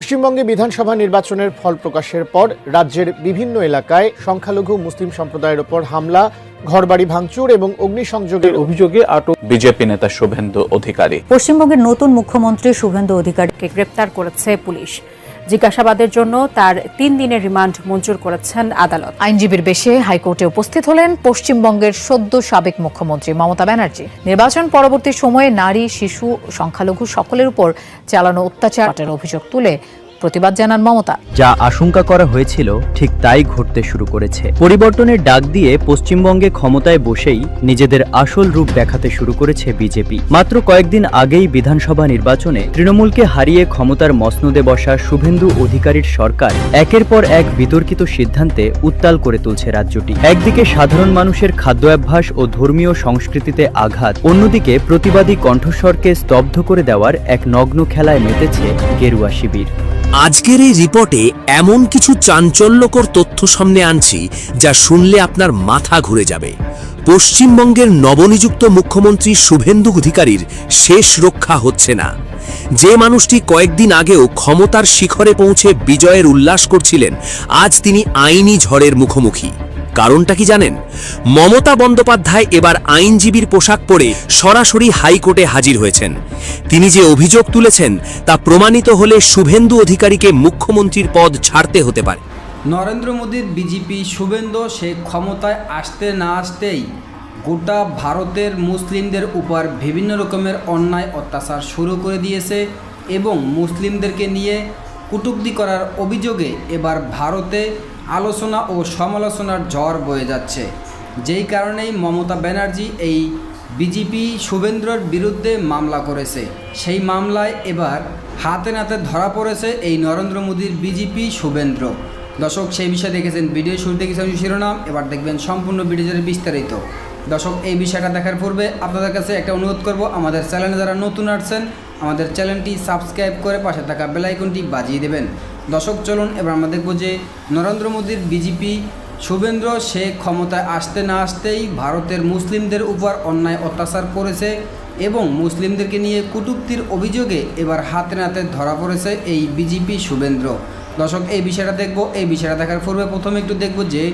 পশ্চিমবঙ্গে বিধানসভা নির্বাচনের ফল প্রকাশের পর রাজ্যের বিভিন্ন এলাকায় সংখ্যালঘু মুসলিম সম্প্রদায়ের উপর হামলা, ঘরবাড়ি ভাঙচুর এবং অগ্নিসংযোগের অভিযোগে আটক বিজেপি নেতা শুভেন্দু অধিকারী। পশ্চিমবঙ্গের নতুন মুখ্যমন্ত্রী শুভেন্দু অধিকারীকে গ্রেপ্তার করেছে পুলিশ। জিজ্ঞাসাবাদের জন্য তার 3 দিনের রিমান্ড মঞ্জুর করেছেন আদালত। আইনজীবীর বেশে হাইকোর্টে উপস্থিত হলেন পশ্চিমবঙ্গের সদ্য সাবেক মুখ্যমন্ত্রী মমতা ব্যানার্জি। নির্বাচন পরবর্তী সময়ে নারী, শিশু, সংখ্যালঘু সকলের উপর চালানো অত্যাচারের অভিযোগ তুলে প্রতিবাদ জানান মমতা। যা আশঙ্কা করা হয়েছিল ঠিক তাই ঘটতে শুরু করেছে। পরিবর্তনের ডাক দিয়ে পশ্চিমবঙ্গে ক্ষমতায় বসেই নিজেদের আসল রূপ দেখাতে শুরু করেছে বিজেপি। মাত্র কয়েকদিন আগেই বিধানসভা নির্বাচনে তৃণমূলকে হারিয়ে ক্ষমতার মসনদে বসা শুভেন্দু অধিকারীর সরকার একের পর এক বিতর্কিত সিদ্ধান্তে উত্তাল করে তুলছে রাজ্যটি। একদিকে সাধারণ মানুষের খাদ্যাভ্যাস ও ধর্মীয় সংস্কৃতিতে আঘাত, অন্যদিকে প্রতিবাদী কণ্ঠস্বরকে স্তব্ধ করে দেওয়ার এক নগ্ন খেলায় মেতেছে গেরুয়া শিবির। আজকের এই রিপোর্টে এমন কিছু চাঞ্চল্যকর তথ্য সামনে আনছি যা শুনলে আপনার মাথা ঘুরে যাবে। পশ্চিমবঙ্গের নবনিযুক্ত মুখ্যমন্ত্রী শুভেন্দু অধিকারীর শেষ রক্ষা হচ্ছে না। যে মানুষটি কয়েকদিন আগেও ক্ষমতার শিখরে পৌঁছে বিজয়ের উল্লাস করছিলেন, আজ তিনি আইনি ঝড়ের মুখোমুখি। কারণটা কি জানেন? মমতা বন্দ্যোপাধ্যায় এবার আইনজীবীর পোশাক পরে সরাসরি হাইকোর্টে হাজির হয়েছেন। তিনি যে অভিযোগ তুলেছেন তা প্রমাণিত হলে শুভেন্দু অধিকারীকে মুখ্যমন্ত্রীর পদ ছাড়তে হতে পারে। নরেন্দ্র মোদীর বিজেপি শুভেন্দু সে ক্ষমতায় আসতে না আসতেই গোটা ভারতের মুসলিমদের উপর বিভিন্ন রকমের অন্যায় অত্যাচার শুরু করে দিয়েছে এবং মুসলিমদেরকে নিয়ে কটূক্তি করার অভিযোগে এবার ভারতে আলোচনা ও সমালোচনার ঝড় বয়ে যাচ্ছে। যেই কারণেই মমতা ব্যানার্জি এই বিজেপি শুভেন্দ্রর বিরুদ্ধে মামলা করেছে। সেই মামলায় এবার হাতে নাতে ধরা পড়েছে এই নরেন্দ্র মোদীর বিজেপি শুভেন্দ্র। দর্শক, সেই বিষয়ে দেখেছেন ভিডিও শুরুতে কিছু শিরোনাম, এবার দেখবেন সম্পূর্ণ ভিডিওর বিস্তারিত। দর্শক, এই বিষয়টা দেখার পূর্বে আপনাদের কাছে একটা অনুরোধ করব, আমাদের চ্যানেলে যারা নতুন আসছেন আমাদের চ্যানেলটি সাবস্ক্রাইব করে পাশে থাকা বেল আইকনটি বাজিয়ে দেবেন। দর্শক, চলুন এবার আমরা দেখব যে নরেন্দ্র মোদীর বিজেপি শুভেন্দ্র সে ক্ষমতায় আসতে না আসতেই ভারতের মুসলিমদের উপর অন্যায় অত্যাচার করেছে এবং মুসলিমদেরকে নিয়ে কটূক্তির অভিযোগে এবার হাতে নাতে ধরা পড়েছে এই বিজেপি শুভেন্দ্র। দর্শক, এই বিষয়টা দেখব। এই বিষয়টা দেখার পূর্বে প্রথমে একটু দেখব যে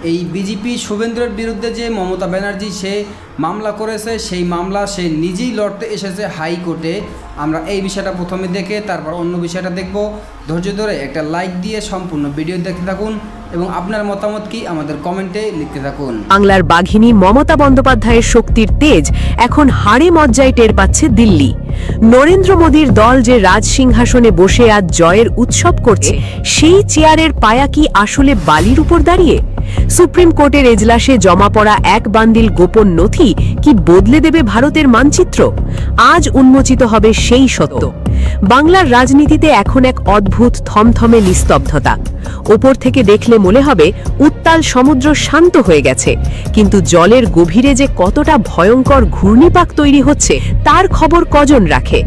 এই বিজেপি শুভেন্দ্রের বিরুদ্ধে যে মমতা ব্যানার্জি সে মামলা করেছে, সেই মামলা সে নিজেই লড়তে এসেছে হাইকোর্টে। আমরা এই বিষয়টা প্রথমে দেখে তারপর অন্য বিষয়টা দেখব। ধৈর্য ধরে একটা লাইক দিয়ে সম্পূর্ণ ভিডিও দেখতে থাকুন এবং আপনার মতামত কি আমাদের কমেন্টে লিখতে থাকুন। বাংলার বাঘিনী মমতা বন্দ্যোপাধ্যায়ের শক্তির তেজ এখন হাড়ে মজ্জায় টের পাচ্ছে দিল্লি। নরেন্দ্র মোদীর দল যে রাজ সিংহাসনে বসে আজ জয়ের উৎসব করছে, সেই চেয়ারের পায়া কি আসলে বালির উপর দাঁড়িয়ে? সুপ্রিম কোর্টের এজলাসে জমা পড়া এক বান্ডিল গোপন নথি কি বদলে দেবে ভারতের মানচিত্র? আজ উন্মোচিত হবে সেই সত্য। বাংলার রাজনীতিতে এখন এক অদ্ভুত থমথমে নিস্তব্ধতা। ওপর থেকে দেখলে মনে হবে উত্তাল সমুদ্র শান্ত হয়ে গেছে, কিন্তু জলের গভীরে যে কতটা ভয়ঙ্কর ঘূর্ণিপাক তৈরি হচ্ছে তার খবর কজন রাখে?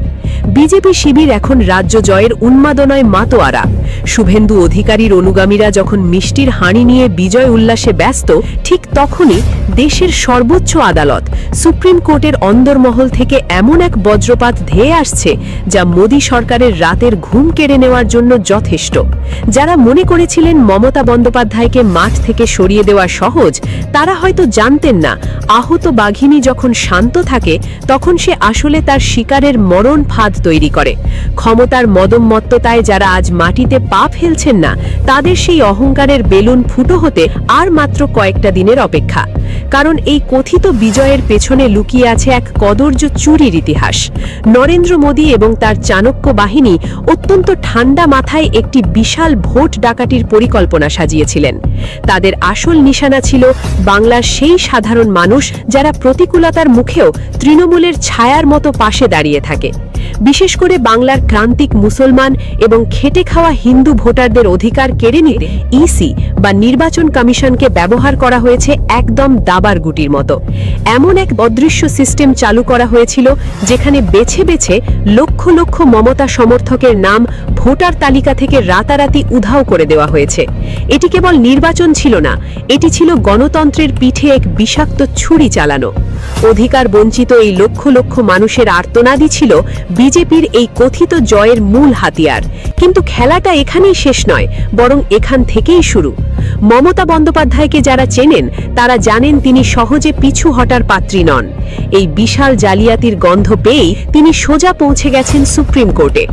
বিজেপি শিবির এখন রাজ্য জয়ের উন্মাদনায় মাতোয়ারা। শুভেন্দু অধিকারীর অনুগামীরা যখন মিষ্টির হাঁড়ি নিয়ে বিজয় উল্লাসে ব্যস্ত, ঠিক তখনই দেশের সর্বোচ্চ আদালত সুপ্রিম কোর্টের অন্দরমহল থেকে এমন এক বজ্রপাত ধেয়ে আসছে যা মোদী সরকারের রাতের ঘুম কেড়ে নেওয়ার জন্য যথেষ্ট। যারা মনে করেছিলেন মমতা বন্দ্যোপাধ্যায়কে মাঠ থেকে সরিয়ে দেওয়া সহজ, তারা হয়তো জানতেন না আহত বাঘিনী যখন শান্ত থাকে তখন সে আসলে তার শিকারের মরণ ফাঁদ তৈরি করে। ক্ষমতার মদমত্ততায় যারা আজ মাটিতে পা ফেলছেন না, তাদের সেই অহংকারের বেলুন ফুটো হতে আর মাত্র কয়েকটা দিনের অপেক্ষা। কারণ এই কথিত বিজয়ের পেছনে লুকিয়ে আছে এক কদর্য চুরির ইতিহাস। নরেন্দ্র মোদী এবং তার চাণক্য বাহিনী অত্যন্ত ঠান্ডা মাথায় একটি বিশাল ভোট ডাকাতির পরিকল্পনা সাজিয়েছিলেন। তাদের আসল নিশানা ছিল বাংলার সেই সাধারণ মানুষ যারা প্রতিকূলতার মুখেও তৃণমূলের ছায়ার মতো পাশে দাঁড়িয়ে থাকে। বিশেষ করে বাংলার ক্রান্তিক মুসলমান এবং খেটে খাওয়া হিন্দু ভোটারদের অধিকার কেড়ে নিতে ইসি বা নির্বাচন কমিশনকে ব্যবহার করা হয়েছে একদম দাবার গুটির মতো। এমন এক অদৃশ্য সিস্টেম চালু করা হয়েছিল যেখানে বেছে বেছে লক্ষ লক্ষ মমতা সমর্থকের নাম ভোটার তালিকা থেকে রাতারাতি উধাও করে দেওয়া হয়েছে। এটি কেবল নির্বাচন ছিল না, এটি ছিল গণতন্ত্রের পিঠে এক বিষাক্ত ছুরি চালানো। অধিকার বঞ্চিত এই লক্ষ লক্ষ মানুষের আর্তনাদই ছিল বিজেপির এই কথিত জয়ের মূল হাতিয়ার। কিন্তু খেলাটা এখানেই শেষ নয়, বরং এখান থেকেই শুরু। মমতা বন্দ্যোপাধ্যায়কে যারা চেনেন তারা জানেন তিনি সহজে পিছু হটার পাত্রী নন। এই বিশাল জালিয়াতির গন্ধ পেয়েই তিনি সোজা পৌঁছে গেছেন সুপ্রিম কোর্টে।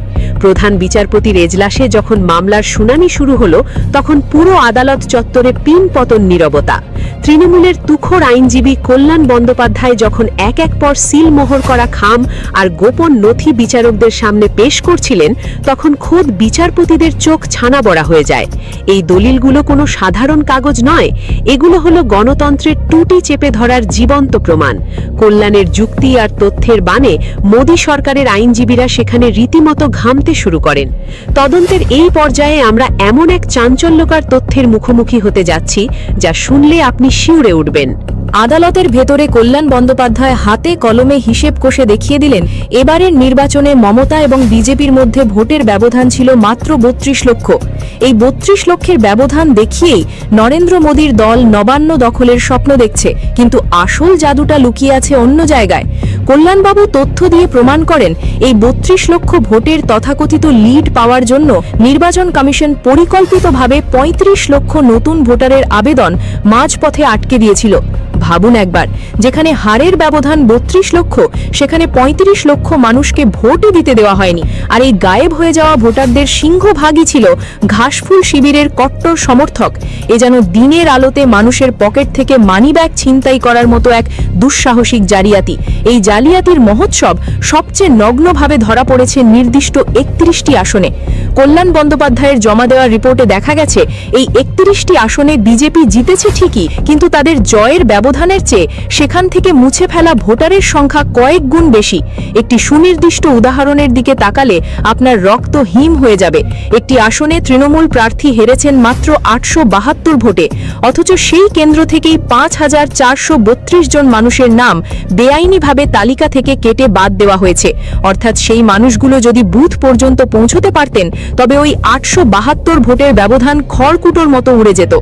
প্রধান বিচারপতির এজলাসে যখন মামলার শুনানি শুরু হলো, তখন পুরো আদালত চত্বরে পিনপতন নীরবতা। তৃণমূলের তুখোর আইনজীবী কল্যাণ বন্দ্যোপাধ্যায় যখন এক এক পর সিল মোহর করা খাম আর গোপন নথি বিচারকদের সামনে পেশ করছিলেন, তখন খোদ বিচারপতিদের চোখ ছানা বড়া হয়ে যায়। এই দলিলগুলো কোনো সাধারণ কাগজ নয়, এগুলো হলো গণতন্ত্রের টুটি চেপে ধরার জীবন্ত প্রমাণ। কল্যাণের যুক্তি আর তথ্যের বাণে মোদী সরকারের আইনজীবীরা সেখানে রীতিমতো ঘামতে শুরু করেন। তদন্তের এই পর্যায়ে আমরা এমন এক চাঞ্চল্যকর তথ্যের মুখোমুখি হতে যাচ্ছি যা শুনলে আপনি শিউরে উঠবেন। আদালতের ভেতরে কল্যাণ বন্দ্যোপাধ্যায় হাতে কলমে হিসেব কষে দেখিয়ে দিলেন, এবারের নির্বাচনে মমতা এবং বিজেপির মধ্যে ভোটের ব্যবধান ছিল মাত্র 32 লক্ষ। এই 32 লক্ষের ব্যবধান দেখিয়েই নরেন্দ্র মোদীর দল নবান্ন দখলের স্বপ্ন দেখছে, কিন্তু আসল জাদুটা লুকিয়ে আছে অন্য জায়গায়। কল্যাণবাবু তথ্য দিয়ে প্রমাণ করেন, এই 32 লক্ষ ভোটের তথাকথিত লিড পাওয়ার জন্য নির্বাচন কমিশন পরিকল্পিতভাবে 35 লক্ষ নতুন ভোটারের আবেদন মাঝপথে আটকে দিয়েছিল। ভাবুন একবার, যেখানে হারের ব্যবধান 32 লক্ষ, সেখানে 35 লক্ষ মানুষকে ভোটই দিতে দেওয়া হয়নি। আর এই গায়েব হয়ে যাওয়া ভোটারদের সিংহভাগই ছিল ঘাসফুল শিবিরের কট্টর সমর্থক। এ যেন দিনের আলোতে মানুষের পকেট থেকে মানিব্যাগ ছিনতাই করার মতো এক দুঃসাহসিক জালিয়াতি। এই জালিয়াতির মহোৎসব সবচেয়ে নগ্নভাবে ধরা পড়েছে নির্দিষ্ট 31টি আসনে। কল্যাণ বন্দ্যোপাধ্যায়ের জমা দেওয়া রিপোর্টে দেখা গেছে, এই 31টি আসনে বিজেপি জিতেছে ঠিকই, কিন্তু তাদের জয়ের ব্যবধানের চেয়ে সেখান থেকে মুছে ফেলা ভোটারের সংখ্যা কয়েক গুণ বেশি। একটি সুনির্দিষ্ট উদাহরণের দিকে তাকালে আপনার রক্ত হিম হয়ে যাবে। একটি আসনে তৃণমূল প্রার্থী হেরেছেন মাত্র 872 ভোটে, অথচ সেই কেন্দ্র থেকেই 5432 জন মানুষের নাম বেআইনিভাবে তালিকা থেকে কেটে বাদ দেওয়া হয়েছে। অর্থাৎ সেই মানুষগুলো যদি বুথ পর্যন্ত পৌঁছতে পারতেন, তবে ওই 872 ভোটের ব্যবধান খড়কুটোর মতো উড়ে যেত।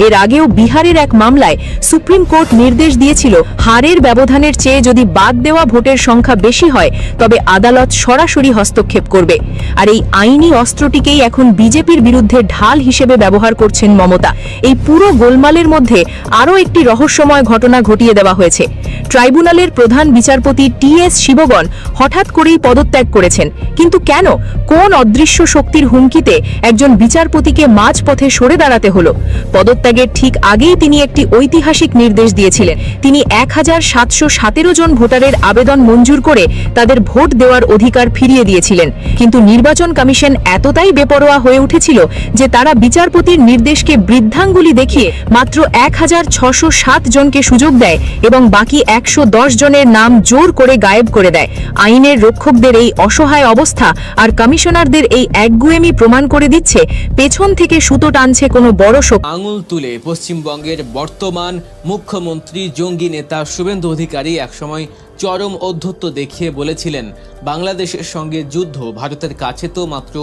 এর আগেও বিহারের এক মামলায় সুপ্রিম কোর্ট নির্দেশ দিয়েছিল, হারের ব্যবধানের চেয়ে যদি বাদ দেওয়া ভোটের সংখ্যা বেশি হয়, তবে আদালত সরাসরি হস্তক্ষেপ করবে। আর এই আইনি অস্ত্রটিকেই এখন বিজেপির বিরুদ্ধে ঢাল হিসেবে ব্যবহার করছেন মমতা। এই পুরো গোলমালের মধ্যে আরও একটি রহস্যময় ঘটনা ঘটিয়ে দেওয়া হয়েছে। ট্রাইব্যুনালের প্রধান বিচারপতি টি.এস. শিবগণ হঠাৎ করেই পদত্যাগ করেছেন। কিন্তু কেন? কোন অদৃশ্য শক্তির হুমকিতে একজন বিচারপতিকে মাঝপথে সরে দাঁড়াতে হলো? পদত্যাগের ঠিক আগেই তিনি একটি ঐতিহাসিক নির্দেশ দিয়েছিলেন। তিনি 1717 জন ভোটারের আবেদন মঞ্জুর করে তাদের ভোট দেওয়ার অধিকার ফিরিয়ে দিয়েছিলেন। কিন্তু নির্বাচন কমিশন এতটাই বেপরোয়া হয়ে উঠেছিল যে তারা বিচারপতির নির্দেশকে বৃদ্ধাঙ্গুলি দেখিয়ে মাত্র 1607 জনকে সুযোগ দেয় এবং বাকি 110 জনের নাম জোর করে গায়েব করে দেয়। আইনের রক্ষকদের এই অসহায় অবস্থা আর কমিশনারদের এই একগুয়েমি প্রমাণ করে দিচ্ছে, পেছন থেকে সুতো টানছে কোনো বড় শক্তি। আঙুল তুলে পশ্চিমবঙ্গের বর্তমান মুখ্যমন্ত্রী জঙ্গি নেতা শুভেন্দু অধিকারী একসময় চরম ঔদ্ধত্য দেখিয়ে বলেছিলেন, বাংলাদেশের সঙ্গে যুদ্ধ ভারতের কাছে তো মাত্র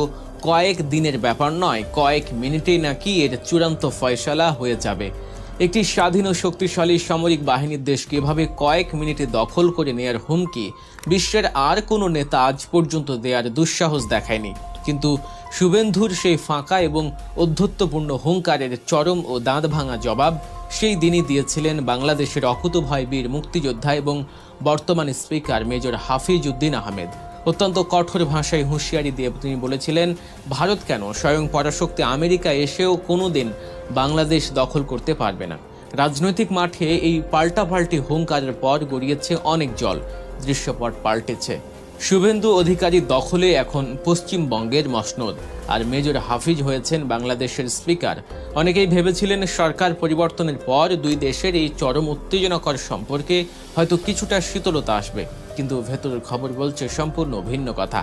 কয়েক দিনের ব্যাপার নয়, কয়েক মিনিটেই নাকি এর চূড়ান্ত ফয়সালা হয়ে যাবে। একটি স্বাধীন ও শক্তিশালী সামরিক বাহিনীর দেশকে এভাবে কয়েক মিনিটে দখল করে নেয়ার হুমকি বিশ্বের আর কোনো নেতা আজ পর্যন্ত দেওয়ার দুঃসাহস দেখায়নি। কিন্তু শুভেন্দুর সেই ফাঁকা এবং অধ্যত্বপূর্ণ হুঙ্কারের চরম ও দাঁত ভাঙা জবাব সেই দিনই দিয়েছিলেন বাংলাদেশের অকুতোভয় বীর মুক্তিযোদ্ধা এবং বর্তমান স্পিকার মেজর হাফিজ উদ্দিন আহমেদ। অত্যন্ত কঠোর ভাষায় হুঁশিয়ারি দিয়ে তিনি বলেছিলেন, ভারত কেন, স্বয়ং পরাশক্তি আমেরিকা এসেও কোনোদিন বাংলাদেশ দখল করতে পারবে না। রাজনৈতিক মাঠে এই পাল্টাপাল্টি হুঙ্কারের পর গড়িয়েছে অনেক জল, দৃশ্যপট পাল্টেছে। শুভেন্দু অধিকারী দখলে এখন পশ্চিমবঙ্গের মসনদ, আর মেজর হাফিজ হয়েছেন বাংলাদেশের স্পিকার। অনেকেই ভেবেছিলেন সরকার পরিবর্তনের পর দুই দেশের এই চরম উত্তেজনাকর সম্পর্কে হয়তো কিছুটা শীতলতা আসবে, কিন্তু ভেতরের খবর বলছে সম্পূর্ণ ভিন্ন কথা।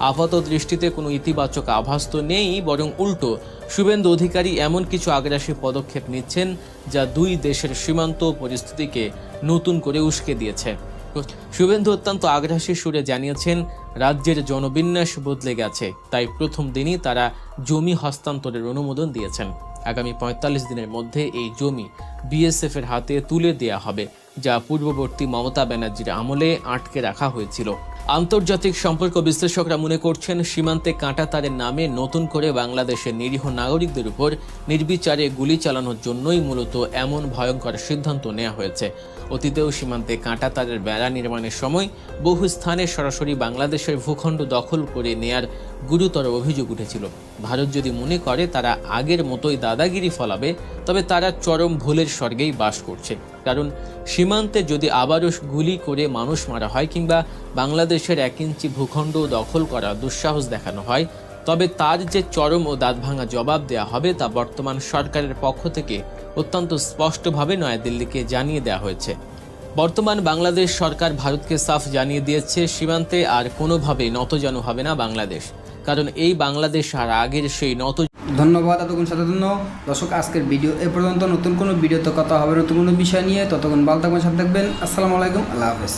আপাত দৃষ্টিতে কোনো ইতিবাচক আভাস তো নেই, বরং উল্টো শুভেন্দু অধিকারী এমন কিছু আগ্রাসী পদক্ষেপ নিচ্ছেন যা দুই দেশের সীমান্ত পরিস্থিতিকে নতুন করে উস্কে দিয়েছে। শুভেন্দু অত্যন্ত আগ্রাসী সুরে জানিয়েছেন, রাজ্যের জনবিন্যাস বদলে গেছে, তাই প্রথম দিনই তারা জমি হস্তান্তরের অনুমোদন দিয়েছেন। আগামী 45 দিনের মধ্যে এই জমি বিএসএফ এর হাতে তুলে দেয়া হবে। যা পূর্ববর্তী মমতা ব্যানার্জির আমলে আটকে রাখা হয়েছিল। আন্তর্জাতিক সম্পর্ক বিশ্লেষকরা মনে করছেন, সীমান্তে কাঁটাতারের নামে নতুন করে বাংলাদেশের নিরীহ নাগরিকদের উপর নির্বিচারে গুলি চালানোর জন্যই মূলত এমন ভয়ঙ্কর সিদ্ধান্ত নেওয়া হয়েছে। অতীতেও সীমান্তে কাঁটাতারের বেড়া নির্মাণের সময় বহু স্থানে সরাসরি বাংলাদেশের ভূখণ্ড দখল করে নেয়ার গুরুতর অভিযোগ উঠেছিল। ভারত যদি মনে করে তারা আগের মতোই দাদাগিরি ফলাবে, তবে তারা চরম ভুলের স্বর্গেই বাস করছে। কারণ সীমান্তে যদি আবারও গুলি করে মানুষ মারা হয় কিংবা বাংলাদেশের 1 ইঞ্চি ভূখণ্ড দখল করা দুঃসাহস দেখানো হয়, তবে তার যে চরম ও দাঁতভাঙা জবাব দেওয়া হবে তা বর্তমান সরকারের পক্ষ থেকে অত্যন্ত স্পষ্টভাবে নয়াদিল্লিকে জানিয়ে দেওয়া হয়েছে। বর্তমান বাংলাদেশ সরকার ভারতকে সাফ জানিয়ে দিয়েছে, সীমান্তে আর কোনোভাবেই নতজানু হবে না বাংলাদেশ। কারণ এই বাংলাদেশ আর আগের সেই ধন্যবাদ এতক্ষণ সাথে জন্য। দর্শক, আজকের ভিডিও এ পর্যন্ত। নতুন কোনো ভিডিওতে কথা হবে নতুন কোনো বিষয় নিয়ে। ততক্ষণ ভালো থাকবেন, সাথে থাকবেন। আসসালামু আলাইকুম, আল্লাহ হাফেজ।